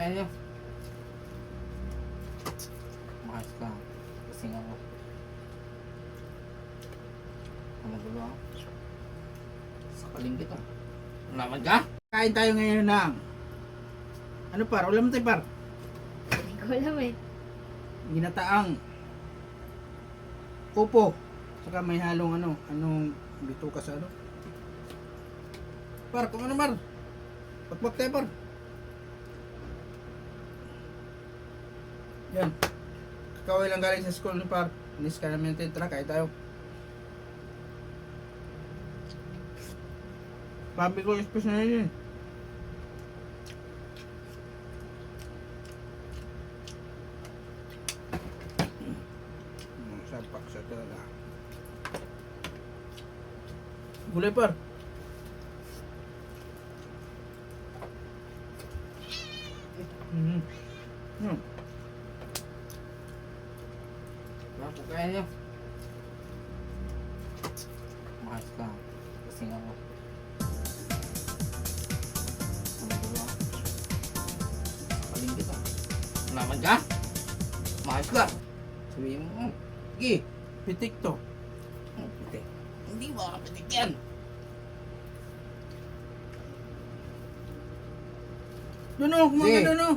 Ayan. Makas ka. Kasing ako. Ano gulo ah? Sakaling kita. Naman ka? Kain tayo ngayon ng ano par? Ulam tayo par? Hindi ko alam eh. Ginataang upo. Saka may halong anong bituka sa ano? Par, kung ano par? Bakbak tayo par. Yan. Kakaway lang galing sa school ni par. Inis ka namin natin. Tara, kain tayo. Papi ko express na yun. Sapak sa talaga. Gulay par. Ako kaya niyo. Makas ka. Kasing ako. Ano gulo ah? Sakaling kita. Naman ka? Makas ka. Sabihin mo. Sige. Pitik to. Pitik. Hindi ba pitik yan? Doon o, kumain Sige. ka doon o.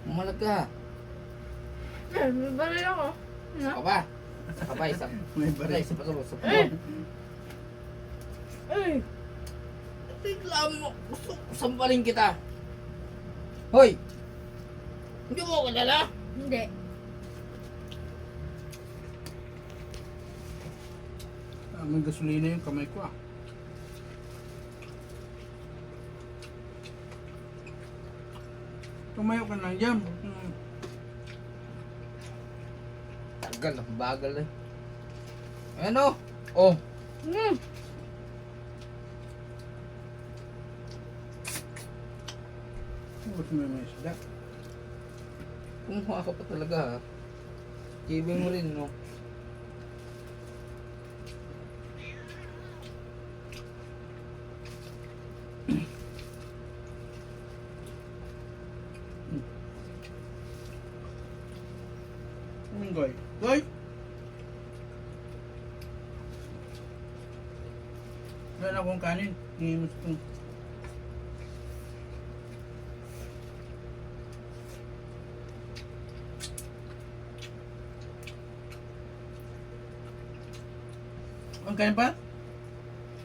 Umalag ka. Eh, may baril ako. Ano? Saka ba? Saka ba? Isa. May baril. Isa pa sa sa Eh! Eh! Bigla mo. Gusto ko sampalin kita. Hoy! Hindi mo ako kilala? Hindi. May gasolina yung kamay ko ah. Tumayo ka lang dyan. Tagal, bagal eh. Ano? Oh. Hmm. Ba't may isda? Kumuha ka pa talaga ha. Kibing mo rin no. Anong goy? Goy? Wala na akong kanin. Hingin mo sa ang kain pa?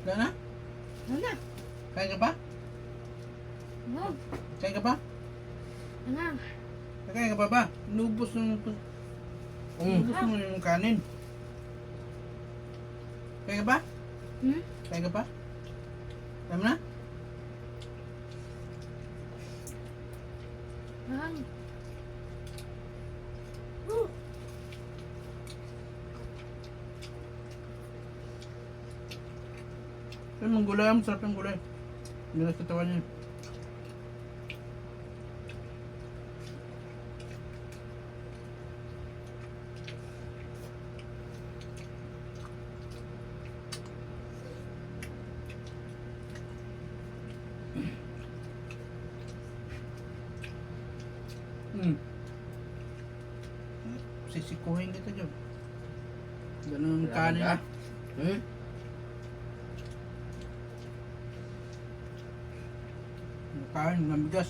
Wala na? Ano na? Kain ka pa? Ano? Kain ka pa? Ano? Kain ka pa ba? Inubos mo yung kanin. Kain ka pa? Hmm? Kain ka pa? Alam na? Ano? Yung gulay, masarap yung gulay. Hindi na sa tawa niya. Sisikuhin kita dyan. Ganun ang kanin ka? ah. Hmm? Kain, mamigas.